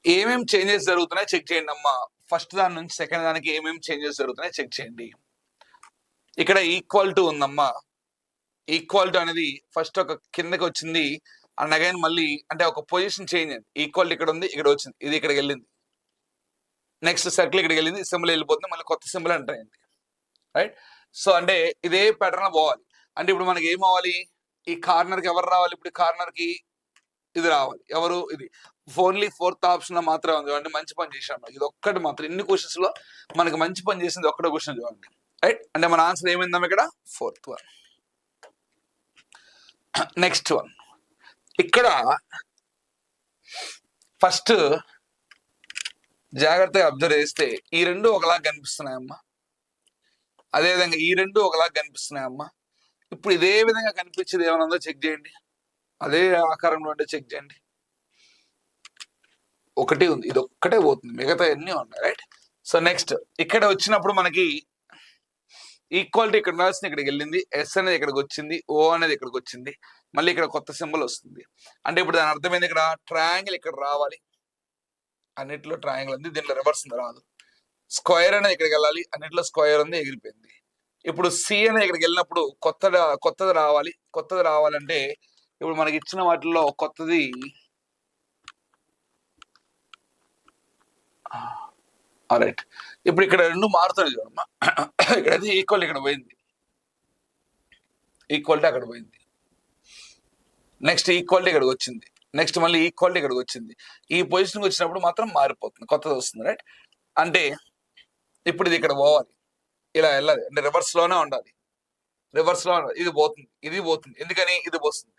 ఏమేమి చేంజెస్ జరుగుతున్నాయి చెక్ చేయండి అమ్మా. ఫస్ట్ దాని నుంచి సెకండ్ దానికి ఏమేమి చేంజెస్ జరుగుతున్నాయి చెక్ చేయండి. ఇక్కడ ఈక్వల్ టు ఉందమ్మా. ఈక్వల్ టు అనేది ఫస్ట్ ఒక కిందకి వచ్చింది అండ్ అగైన్ మళ్ళీ అంటే ఒక పొజిషన్ చేంజ్ అయింది. ఈక్వల్ ఇక్కడ ఉంది, ఇక్కడ వచ్చింది, ఇది ఇక్కడికి వెళ్ళింది. నెక్స్ట్ సర్కిల్ ఇక్కడికి వెళ్ళింది, సింబల్ వెళ్ళిపోతుంది, మళ్ళీ కొత్త సింబల్ ఎంటర్ అయింది. రైట్. సో అంటే ఇదే ప్యాటర్న్ పోవాలి. అంటే ఇప్పుడు మనకి ఏం అవ్వాలి, ఈ కార్నర్కి ఎవరు రావాలి, ఇప్పుడు కార్నర్కి ఇది రావాలి. ఎవరు, ఇది ఓన్లీ ఫోర్త్ ఆప్షన్ లో మాత్రమే ఉంది. అంటే మంచి పని చేశాను, ఇది ఒక్కటి మాత్రం. ఇన్ని క్వశ్చన్స్ లో మనకి మంచి పని చేసింది ఒక్కటే క్వశ్చన్ చూడండి. రైట్. అంటే మన ఆన్సర్ ఏమైందాం ఇక్కడ, ఫోర్త్ వన్. నెక్స్ట్ వన్, ఇక్కడ ఫస్ట్ జాగ్రత్తగా అబ్జర్వ్ చేస్తే ఈ రెండు ఒకలాగా కనిపిస్తున్నాయమ్మా, అదేవిధంగా ఈ రెండు ఒకలాగా కనిపిస్తున్నాయమ్మా. ఇప్పుడు ఇదే విధంగా కనిపించేది ఏమైనా ఉందో చెక్ చేయండి, అదే ఆకారంలో అంటే చెక్ చేయండి. ఒకటి ఉంది, ఇది ఒక్కటే పోతుంది, మిగతా అన్నీ ఉన్నాయి. రైట్. సో నెక్స్ట్ ఇక్కడ వచ్చినప్పుడు మనకి ఈక్వాలిటీ ఇక్కడ ఉండాల్సింది ఇక్కడికి వెళ్ళింది, ఎస్ అనేది ఇక్కడికి వచ్చింది, ఓ అనేది ఇక్కడికి వచ్చింది, మళ్ళీ ఇక్కడ కొత్త సింబల్ వస్తుంది. అంటే ఇప్పుడు దాని అర్థమైంది ఇక్కడ ట్రయాంగిల్ ఇక్కడ రావాలి, అన్నిట్లో ట్రయాంగిల్ ఉంది, దీంట్లో రివర్స్ రాదు. స్క్వేర్ అనేది ఇక్కడికి వెళ్ళాలి, అన్నిట్లో స్క్వేర్ ఉంది, ఎగిరిపోయింది. ఇప్పుడు సి అనేది ఇక్కడికి వెళ్ళినప్పుడు కొత్తది రావాలి. కొత్తది రావాలంటే ఇప్పుడు మనకి ఇచ్చిన వాటిల్లో కొత్తది రైట్. ఇప్పుడు ఇక్కడ రెండు మారుతుంది చూడమ్మా. ఇక్కడైతే ఈక్వల్ ఇక్కడ పోయింది, ఈక్వాలిటీ అక్కడ పోయింది, నెక్స్ట్ ఈక్వాలిటీ ఇక్కడికి వచ్చింది, నెక్స్ట్ మళ్ళీ ఈక్వాలిటీ ఇక్కడికి వచ్చింది. ఈ పొజిషన్కి వచ్చినప్పుడు మాత్రం మారిపోతుంది, కొత్తది వస్తుంది. రైట్. అంటే ఇప్పుడు ఇది ఇక్కడ పోవాలి, ఇలా వెళ్ళాలి, అంటే రివర్స్ లోనే ఉండాలి, రివర్స్ లో ఉండాలి. ఇది పోతుంది, ఇది పోతుంది, ఎందుకని ఇది పోస్తుంది,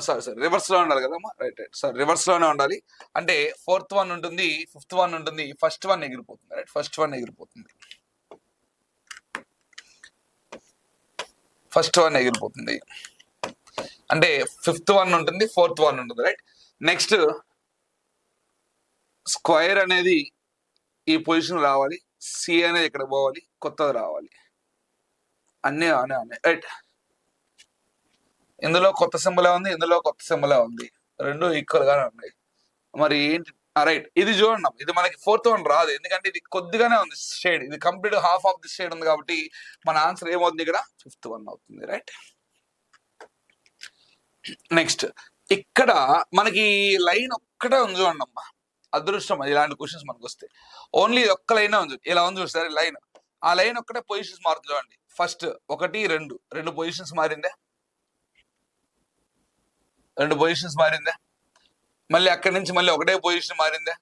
సారీ రివర్స్ లో ఉండాలి కదమ్మా. రైట్ రైట్ సార్, రివర్స్ లోనే ఉండాలి. అంటే ఫోర్త్ వన్ ఉంటుంది, ఫిఫ్త్ వన్ ఉంటుంది, ఫస్ట్ వన్ ఎగిరిపోతుంది. రైట్. ఫస్ట్ వన్ ఎగిరిపోతుంది, ఫస్ట్ వన్ ఎగిరిపోతుంది. అంటే ఫిఫ్త్ వన్ ఉంటుంది, ఫోర్త్ వన్ ఉంటుంది. రైట్. నెక్స్ట్ స్క్వేర్ అనేది ఈ పొజిషన్ రావాలి, సి అనేది ఇక్కడ పోవాలి, కొత్తది రావాలి, అన్నీ అన్నీ. రైట్. ఇందులో కొత్త సింబలే ఉంది, ఇందులో కొత్త సింబలే ఉంది, రెండు ఈక్వల్ గానే ఉన్నాయి. మరి ఏంటి, రైట్. ఇది చూడండి, ఇది మనకి ఫోర్త్ వన్ రాదు, ఎందుకంటే ఇది కొద్దిగానే ఉంది షేడ్, ఇది complete half of the shade ఉంది కాబట్టి మన ఆన్సర్ ఏమవుతుంది ఇక్కడ, ఫిఫ్త్ వన్ అవుతుంది. రైట్. నెక్స్ట్ ఇక్కడ మనకి లైన్ ఒక్కటే ఉంది చూడండి అమ్మా, అదృష్టం ఇలాంటి క్వశ్చన్స్ మనకు వస్తే. ఓన్లీ ఒక్క లైన్ ఉంది, ఇలా ఉంది చూసారు లైన్, ఆ లైన్ ఒక్కటే పొజిషన్స్ మారుతుంది చూడండి. ఫస్ట్ ఒకటి రెండు పొజిషన్స్ మారిందే, రెండు పొజిషన్స్ మారిందే, మళ్ళీ అక్కడి నుంచి మళ్ళీ ఒకటే పొజిషన్ మారిందే,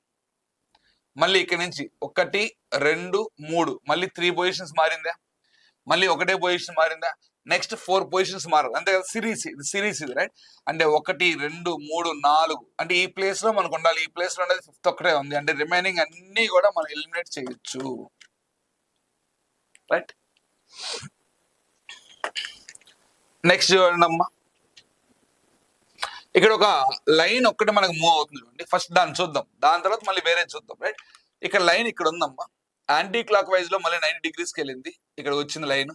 మళ్ళీ ఇక్కడి నుంచి 1 2 3 మళ్ళీ 3 పొజిషన్స్ మారిందా, మళ్ళీ ఒకటే పొజిషన్ మారిందా, నెక్స్ట్ 4 పొజిషన్స్ మారాలి, అంతే కదా. సిరీస్ ఇది. రైట్. అంటే 1 2 3 4 అంటే ఈ ప్లేస్ లో మనకు ఉండాలి, ఈ ప్లేస్ లో ఉండేది ఫిఫ్త్ ఒక్కటే ఉంది, అంటే రిమైనింగ్ అన్ని కూడా మనం ఎలిమినేట్ చేయొచ్చు. రైట్. నెక్స్ట్ చూడండి అమ్మా, ఇక్కడ ఒక లైన్ ఒక్కటి మనకు మూవ్ అవుతుంది చూడండి. ఫస్ట్ దాన్ని చూద్దాం, దాని తర్వాత మళ్ళీ వేరే చూద్దాం. రైట్. ఇక్కడ లైన్ ఇక్కడ ఉందమ్మా, యాంటీ క్లాక్ వైజ్ లో మళ్ళీ 90 degreesకి వెళ్ళింది, ఇక్కడ వచ్చింది లైన్.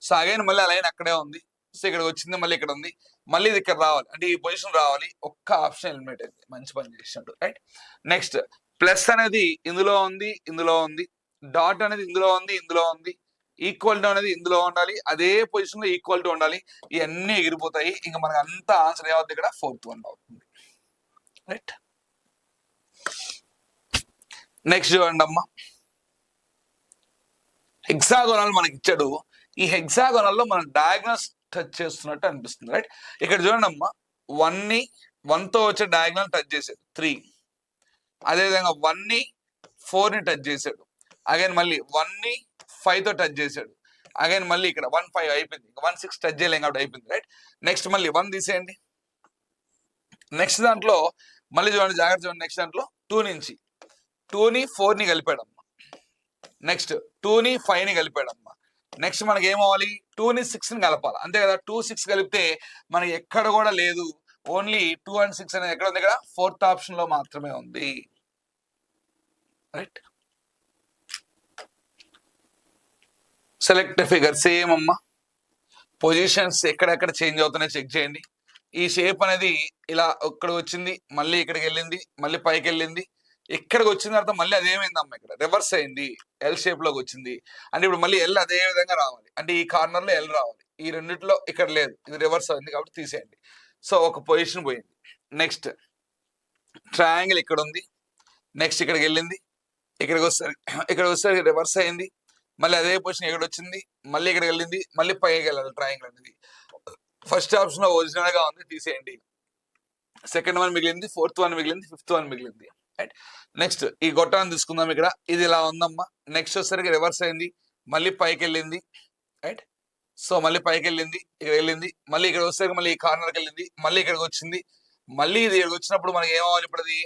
సో అగైన్ మళ్ళీ ఆ లైన్ అక్కడే ఉంది, సో ఇక్కడ వచ్చింది, మళ్ళీ ఇక్కడ ఉంది, మళ్ళీ ఇది ఇక్కడ రావాలి, అంటే ఈ పొజిషన్ రావాలి. ఒక్క ఆప్షన్ ఎలిమినేట్ అయింది, మంచి పని చేసినట్టు. రైట్. నెక్స్ట్ ప్లస్ అనేది ఇందులో ఉంది, ఇందులో ఉంది, డాట్ అనేది ఇందులో ఉంది, ఇందులో ఉంది, ఈక్వాలిటీ అనేది ఇందులో ఉండాలి, అదే పొజిషన్ లో ఈక్వాలిటీ ఉండాలి, ఇవన్నీ ఎగిరిపోతాయి. ఇంకా మనకు అంతా ఆన్సర్ ఏమవుతుంది ఇక్కడ, ఫోర్త్ వన్ అవుతుంది. రైట్. నెక్స్ట్ చూడండి అమ్మా, హెక్సాగోనల్ మనకి ఇచ్చాడు, ఈ హెక్సాగోనల్ లో మనం డయాగ్నల్స్ టచ్ చేస్తున్నట్టు అనిపిస్తుంది. రైట్. ఇక్కడ చూడండి అమ్మా, 1 తో వచ్చే డయాగ్నల్ టచ్ చేశాడు 3, అదేవిధంగా 1 ని 4 ని టచ్ చేశాడు, అగైన్ మళ్ళీ 1 ని 5 తో టచ్ చేశాడు, అగైన్ మళ్ళీ ఇక్కడ 1 5 అయిపోయింది, 1 6 టచ్ చేయలేం కాబట్టి అయిపోయింది. రైట్. నెక్స్ట్ మళ్ళీ 1 తీసేయండి, నెక్స్ట్ దాంట్లో మళ్ళీ చూడండి, జాగ్రత్త చూడండి, నెక్స్ట్ దాంట్లో 2 నుంచి 2 ని 4 ని కలిపాడమ్మా, నెక్స్ట్ 2 ని 5 ని కలిపాడమ్మా, నెక్స్ట్ మనకి ఏమవ్వాలి, 2 ని 6 ని కలపాలి, అంతే కదా. 2 6 కలిపితే మనకి ఎక్కడ కూడా లేదు, ఓన్లీ 2 and 6 అనేది ఎక్కడ ఉంది, ఇక్కడ ఫోర్త్ ఆప్షన్ లో మాత్రమే ఉంది. రైట్. సెలెక్ట్ ఫిగర్ సేమ్ అమ్మా, పొజిషన్స్ ఎక్కడెక్కడ చేంజ్ అవుతున్నాయి చెక్ చేయండి. ఈ షేప్ అనేది ఇలా ఇక్కడ వచ్చింది, మళ్ళీ ఇక్కడికి వెళ్ళింది, మళ్ళీ పైకి వెళ్ళింది, ఇక్కడికి వచ్చిన తర్వాత మళ్ళీ అదేమైందమ్మా ఇక్కడ రివర్స్ అయింది, ఎల్ షేప్ లోకి వచ్చింది. అంటే ఇప్పుడు మళ్ళీ ఎల్ అదే విధంగా రావాలి, అంటే ఈ కార్నర్ లో ఎల్ రావాలి. ఈ రెండిట్లో ఇక్కడ లేదు, ఇది రివర్స్ అయింది కాబట్టి తీసేయండి. సో ఒక పొజిషన్ పోయింది. నెక్స్ట్ ట్రయాంగిల్ ఇక్కడ ఉంది, నెక్స్ట్ ఇక్కడికి వెళ్ళింది, ఇక్కడికి వస్తే రివర్స్ అయింది, మళ్ళీ అదే పొజిషన్ ఇక్కడ వచ్చింది, మళ్ళీ ఇక్కడికి వెళ్ళింది, మళ్ళీ పైకి వెళ్ళాలి ట్రయాంగిల్ అనేది. ఫస్ట్ ఆప్షన్ లో ఒరిజినల్ గా ఉంది, తీసేయండి. సెకండ్ వన్ మిగిలింది, ఫోర్త్ వన్ మిగిలింది, ఫిఫ్త్ వన్ మిగిలింది. రైట్. నెక్స్ట్ ఈ గొట్టాన్ని తీసుకుందాం. ఇక్కడ ఇది ఇలా ఉందమ్మా. నెక్స్ట్ వచ్చేసరికి రివర్స్ అయింది, మళ్ళీ పైకి వెళ్ళింది. రైట్. సో మళ్ళీ పైకి వెళ్ళింది, ఇక్కడ వెళ్ళింది, మళ్ళీ ఇక్కడ వచ్చేసరికి మళ్ళీ ఈ కార్నర్కి వెళ్ళింది, మళ్ళీ ఇక్కడికి వచ్చింది, మళ్ళీ ఇది ఇక్కడికి వచ్చినప్పుడు మనకి ఏమవ్వాలి ఇప్పుడు అది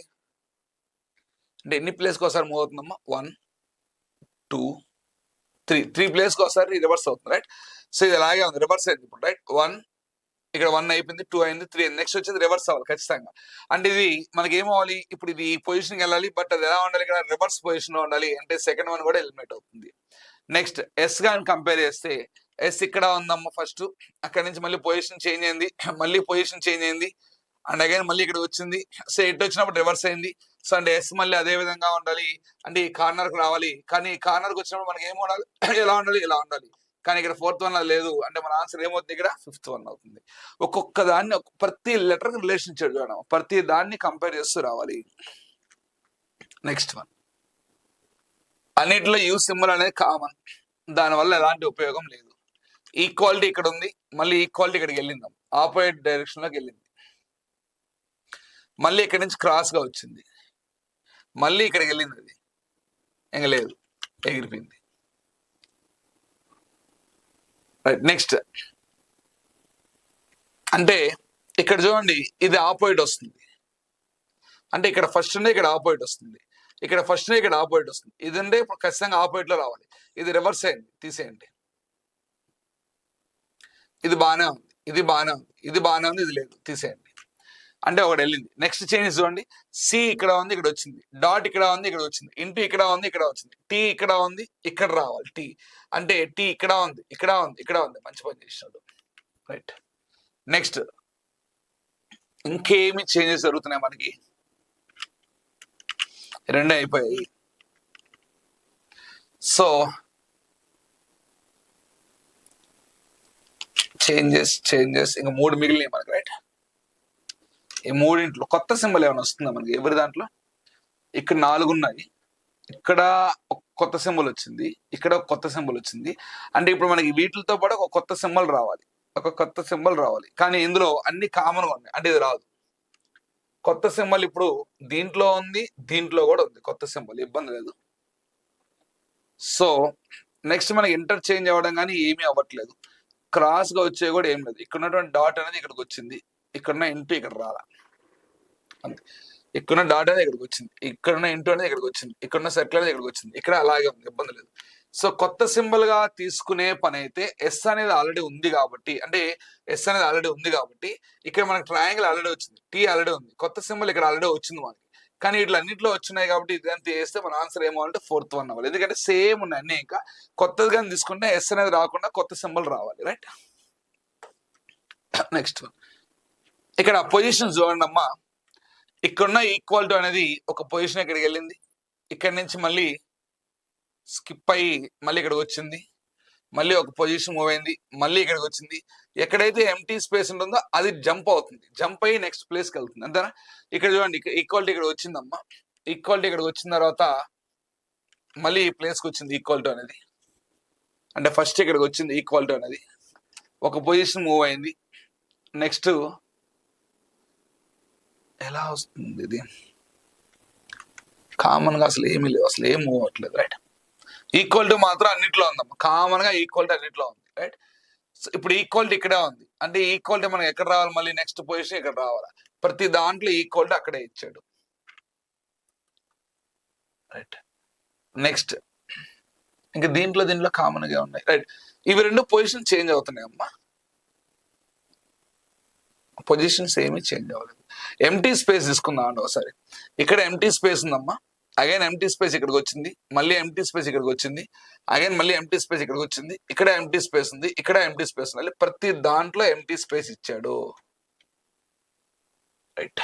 అంటే ఎన్ని ప్లేస్కి ఒకసారి మూవ్ అవుతుందమ్మా? 1 2 3 ప్లేస్కి ఒకసారి రివర్స్ అవుతుంది. రైట్. సో ఇది అలాగే ఉంది, రివర్స్ అయింది ఇప్పుడు. రైట్. 1 ఇక్కడ 1 అయిపోయింది, 2 అయింది, 3 అయింది. నెక్స్ట్ వచ్చేది రివర్స్ అవ్వాలి ఖచ్చితంగా. అంటే ఇది మనకి ఏమవ్వాలి, ఇప్పుడు ఇది ఈ పొజిషన్కి వెళ్ళాలి, బట్ అది ఎలా ఉండాలి, ఇక్కడ రివర్స్ పొజిషన్ లో ఉండాలి. అంటే సెకండ్ వన్ కూడా ఎలిమినేట్ అవుతుంది. నెక్స్ట్ ఎస్ గాని కంపేర్ చేస్తే ఎస్ ఇక్కడ ఉందమ్మా ఫస్ట్, అక్కడ నుంచి మళ్ళీ పొజిషన్ చేంజ్ అయింది, మళ్ళీ పొజిషన్ చేంజ్ అయింది, అండ్ అగైన్ మళ్ళీ ఇక్కడ వచ్చింది. సో ఇటు వచ్చినప్పుడు రివర్స్ అయింది. సో అంటే ఎస్ మళ్ళీ అదే విధంగా ఉండాలి, అంటే ఈ కార్నర్కి రావాలి. కానీ ఈ కార్నర్కి వచ్చినప్పుడు మనకి ఏం ఉండాలి, ఎలా ఉండాలి, ఇలా ఉండాలి. కానీ ఇక్కడ ఫోర్త్ వన్ లేదు, అంటే మన ఆన్సర్ ఏమవుతుంది, ఇక్కడ ఫిఫ్త్ వన్ అవుతుంది. ఒక్కొక్క దాన్ని ప్రతి లెటర్ రిలేషన్ ఇచ్చాడు చూడడం, ప్రతి దాన్ని కంపేర్ చేస్తూ రావాలి. నెక్స్ట్ వన్, అన్నిటిలో యూ సింబల్ అనేది కామన్, దానివల్ల ఎలాంటి ఉపయోగం లేదు. ఈక్వాలిటీ ఇక్కడ ఉంది, మళ్ళీ ఈక్వాలిటీ ఇక్కడికి వెళ్ళిందాం, ఆపోజిట్ డైరెక్షన్ లోకి వెళ్ళింది, మళ్ళీ ఇక్కడ నుంచి క్రాస్ గా వచ్చింది, మళ్ళీ ఇక్కడికి వెళ్ళింది, అది ఇంకా లేదు, ఎగిరిపోయింది. రైట్. నెక్స్ట్ అంటే ఇక్కడ చూడండి, ఇది ఆపోజిట్ వస్తుంది, అంటే ఇక్కడ ఫస్ట్ ఉండే ఇక్కడ ఆపోజిట్ వస్తుంది, ఇక్కడ ఫస్ట్ ఉండే ఇక్కడ ఆపోజిట్ వస్తుంది. ఇది ఉండే ఇప్పుడు ఖచ్చితంగా ఆపోజిట్ లో రావాలి. ఇది రివర్స్ అయింది, తీసేయండి. ఇది బాగానే ఉంది, ఇది బాగానే ఉంది, ఇది బాగానే ఉంది, ఇది లేదు, తీసేయండి. అంటే ఒకటి వెళ్ళింది. నెక్స్ట్ చేంజ్ చూడండి, సి ఇక్కడ ఉంది, ఇక్కడ వచ్చింది, డాట్ ఇక్కడ ఉంది, ఇక్కడ వచ్చింది, ఇంటూ ఇక్కడ ఉంది, ఇక్కడ వచ్చింది, టీ ఇక్కడ ఉంది, ఇక్కడ రావాలి టీ, అంటే టీ ఇక్కడ ఉంది, ఇక్కడ ఉంది, ఇక్కడ ఉంది. మంచి పని చేసినాడు. రైట్. నెక్స్ట్ ఇంకేమి చేంజెస్ జరుగుతున్నాయి మనకి, రెండే అయిపోయాయి. సో చేంజెస్ ఇంకా 3 మిగిలినాయి మనకి. రైట్. ఈ మూడింట్లో కొత్త సింబల్ ఏమైనా వస్తుందా మనకి? ఎవరి దాంట్లో ఇక్కడ 4 ఉన్నాయి, ఇక్కడ ఒక కొత్త సింబల్ వచ్చింది, ఇక్కడ ఒక కొత్త సింబల్ వచ్చింది. అంటే ఇప్పుడు మనకి వీటితో పాటు ఒక కొత్త సింబల్ రావాలి, ఒక కొత్త సింబల్ రావాలి. కానీ ఇందులో అన్ని కామన్ గా ఉన్నాయి, అంటే ఇది రాదు. కొత్త సింబల్ ఇప్పుడు దీంట్లో ఉంది, దీంట్లో కూడా ఉంది కొత్త సింబల్, ఇబ్బంది లేదు. సో నెక్స్ట్ మనకి ఇంటర్చేంజ్ అవ్వడం కానీ ఏమీ అవ్వట్లేదు, క్రాస్ గా వచ్చే కూడా ఏం లేదు. ఇక్కడ ఉన్నటువంటి డాట్ అనేది ఇక్కడికి వచ్చింది, ఇక్కడున్న ఇంటూ ఇక్కడ రాలా, అంతే. ఇక్కడున్న డాట్ అనేది ఇక్కడికి వచ్చింది, ఇక్కడున్న ఇంటూ అనేది ఇక్కడికి వచ్చింది, ఇక్కడున్న సర్కిల్ అనేది ఇక్కడికి వచ్చింది, ఇక్కడ అలాగే ఉంది, ఇబ్బంది లేదు. సో కొత్త సింబల్ గా తీసుకునే పని అయితే ఎస్ అనేది ఆల్రెడీ ఉంది కాబట్టి, అంటే ఎస్ అనేది ఆల్రెడీ ఉంది కాబట్టి ఇక్కడ మనకి ట్రయాంగిల్ ఆల్రెడీ వచ్చింది, టీ ఆల్రెడీ ఉంది, కొత్త సింబల్ ఇక్కడ ఆల్రెడీ వచ్చింది మనకి. కానీ ఇట్లా అన్నింటిలో వచ్చినాయి కాబట్టి ఇదంతా చేస్తే మన ఆన్సర్ ఏమో అంటే ఫోర్త్ వన్ అవ్వాలి, ఎందుకంటే సేమ్ ఉన్నాయి అన్ని. ఇంకా కొత్తది కానీ తీసుకుంటే ఎస్ అనేది రాకుండా కొత్త సింబల్ రావాలి. రైట్. నెక్స్ట్ వన్, ఇక్కడ పొజిషన్ చూడండి అమ్మా. ఇక్కడున్న ఈక్వాలిటీ అనేది ఒక పొజిషన్ ఇక్కడికి వెళ్ళింది, ఇక్కడి నుంచి మళ్ళీ స్కిప్ అయ్యి మళ్ళీ ఇక్కడికి వచ్చింది, మళ్ళీ ఒక పొజిషన్ మూవ్ అయింది, మళ్ళీ ఇక్కడికి వచ్చింది. ఎక్కడైతే ఎంటీ స్పేస్ ఉంటుందో అది జంప్ అవుతుంది, జంప్ అయ్యి నెక్స్ట్ ప్లేస్కి వెళ్తుంది, అంతేనా? ఇక్కడ చూడండి, ఈక్వాలిటీ ఇక్కడ వచ్చిందమ్మా, ఈక్వాలిటీ ఇక్కడికి వచ్చిన తర్వాత మళ్ళీ ఈ ప్లేస్కి వచ్చింది ఈక్వాలిటీ అనేది, అంటే ఫస్ట్ ఇక్కడికి వచ్చింది ఈక్వాలిటీ అనేది, ఒక పొజిషన్ మూవ్ అయింది. నెక్స్ట్ ఎలా వస్తుంది ఇది, కామన్ గా అసలు ఏమీ లేవు, అసలు ఏం మూవ్ అవ్వట్లేదు. రైట్. ఈక్వాలిటీ మాత్రం అన్నిట్లో ఉందమ్మా, కామన్ గా ఈక్వాలిటీ అన్నిట్లో ఉంది. రైట్. ఇప్పుడు ఈక్వాలిటీ ఇక్కడే ఉంది, అంటే ఈక్వాలిటీ మనకి ఎక్కడ రావాలి, మళ్ళీ నెక్స్ట్ పొజిషన్ ఇక్కడ రావాలి. ప్రతి దాంట్లో ఈక్వాలిటీ అక్కడే ఇచ్చాడు. రైట్. నెక్స్ట్ ఇంకా దీంట్లో కామన్ గా ఉన్నాయి. రైట్. ఇవి రెండు పొజిషన్ చేంజ్ అవుతున్నాయి అమ్మా, పొజిషన్స్ ఏమీ చేంజ్ అవ్వలేదు. ఎంటీ స్పేస్ తీసుకుందాం అండి ఒకసారి. ఇక్కడ ఎంటీ స్పేస్ ఉందమ్మా, అగైన్ ఎంటీ స్పేస్ ఇక్కడికి వచ్చింది, మళ్ళీ ఎంటీ స్పేస్ ఇక్కడికి వచ్చింది, అగైన్ మళ్ళీ ఎంటీ స్పేస్ ఇక్కడికి వచ్చింది, ఇక్కడ ఎంటీ స్పేస్ ఉంది, ఇక్కడ ఎంటీ స్పేస్ ఉంది, ప్రతి దాంట్లో ఎంటీ స్పేస్ ఇచ్చాడు. రైట్.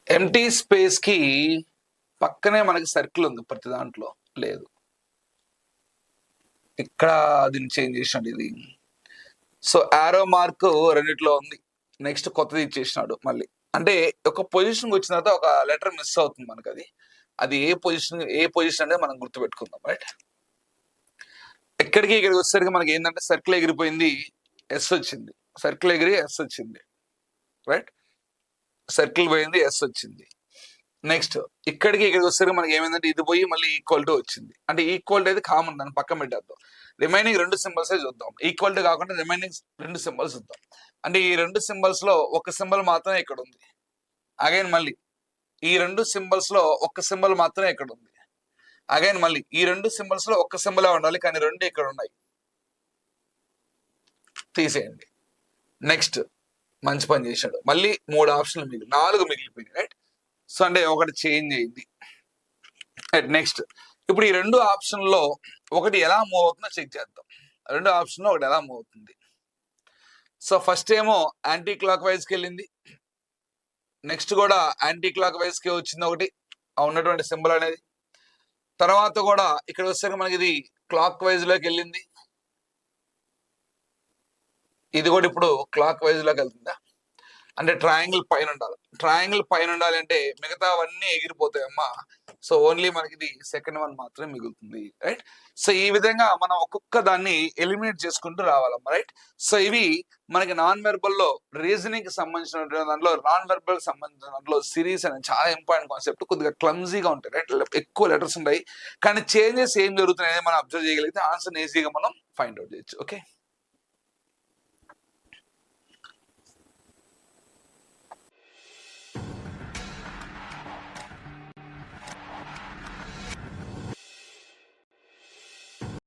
ఎంటీ స్పేస్ కి పక్కనే మనకి సర్కిల్ ఉంది ప్రతి దాంట్లో, లేదు. ఇక్కడ దీన్ని చేంజ్ చేసినాడు ఇది. సో ఆరో మార్క్ రెండిట్లో ఉంది. నెక్స్ట్ కొత్తది ఇచ్చేసినాడు మళ్ళీ. అంటే ఒక పొజిషన్ వచ్చిన తర్వాత ఒక లెటర్ మిస్ అవుతుంది మనకి. అది ఏ పొజిషన్ అనేది మనం గుర్తుపెట్టుకుందాం, రైట్. ఇక్కడికి వచ్చేసరికి మనకి ఏంటంటే సర్కిల్ ఎగిరిపోయింది, ఎస్ వచ్చింది. సర్కిల్ ఎగిరి ఎస్ వచ్చింది, రైట్. సర్కిల్ పోయింది, ఎస్ వచ్చింది. నెక్స్ట్ ఇక్కడికి వచ్చేసరికి మనకి ఏమైందంటే ఇది పోయి మళ్ళీ ఈక్వల్ టు వచ్చింది. అంటే ఈక్వల్ అయితే కామన్, దాన్ని పక్కన పెట్టేద్దాం. రిమైనింగ్ 2 సింబల్స్ చూద్దాం. ఈక్వల్ టు కాకుండా రిమైనింగ్ 2 సింబల్స్ చూద్దాం. అంటే ఈ 2 సింబల్స్ లో ఒక సింబల్ మాత్రమే ఇక్కడ ఉంది. అగైన్ మళ్ళీ ఈ 2 సింబల్స్ లో ఒక సింబల్ మాత్రమే ఇక్కడ ఉంది. అగైన్ మళ్ళీ ఈ 2 సింబల్స్ లో ఒక్క సింబలే ఉండాలి, కానీ 2 ఇక్కడ ఉన్నాయి. తీసేయండి. నెక్స్ట్ మంచి పని చేశాడు. మళ్ళీ 3 ఆప్షన్లు 4 మిగిలిపోయినాయి, రైట్. సో అంటే ఒకటి చేంజ్ అయింది. నెక్స్ట్ ఇప్పుడు ఈ 2 ఆప్షన్లో ఒకటి ఎలా మూవ్ అవుతుందో చెక్ చేద్దాం. 2 ఆప్షన్లో ఒకటి ఎలా మూవ్ అవుతుంది. సో ఫస్ట్ ఏమో యాంటీ క్లాక్ వైజ్కి వెళ్ళింది. నెక్స్ట్ కూడా యాంటీ క్లాక్ వైజ్కి వచ్చింది ఒకటి ఉన్నటువంటి సింబల్ అనేది. తర్వాత కూడా ఇక్కడ వస్తే మనకి ఇది క్లాక్ వైజ్ లోకి వెళ్ళింది. ఇది కూడా ఇప్పుడు క్లాక్ వైజ్ లోకి వెళ్తుందా? అంటే ట్రయాంగిల్ పైన ఉండాలి. ట్రయాంగిల్ పైన ఉండాలి అంటే మిగతావన్నీ ఎగిరిపోతాయి అమ్మా. సో ఓన్లీ మనకి ఇది సెకండ్ వన్ మాత్రమే మిగులుతుంది, రైట్. సో ఈ విధంగా మనం ఒక్కొక్క దాన్ని ఎలిమినేట్ చేసుకుంటూ రావాలమ్మా, రైట్. సో ఇవి మనకి నాన్ వెర్బల్ లో రీజనింగ్ కి సంబంధించిన దాంట్లో, నాన్ వెర్బల్ సంబంధించిన దాంట్లో సిరీస్ అనేది చాలా ఇంపార్టెంట్ కాన్సెప్ట్. కొద్దిగా క్లమ్జీగా ఉంటాయి, రైట్. ఎక్కువ లెటర్స్ ఉంటాయి, కానీ చేంజెస్ ఏం జరుగుతున్నాయి మనం అబ్జర్వ్ చేయగలిగితే ఆన్సర్ ఈజీగా మనం ఫైండ్ అవుట్ చేయొచ్చు. ఓకే.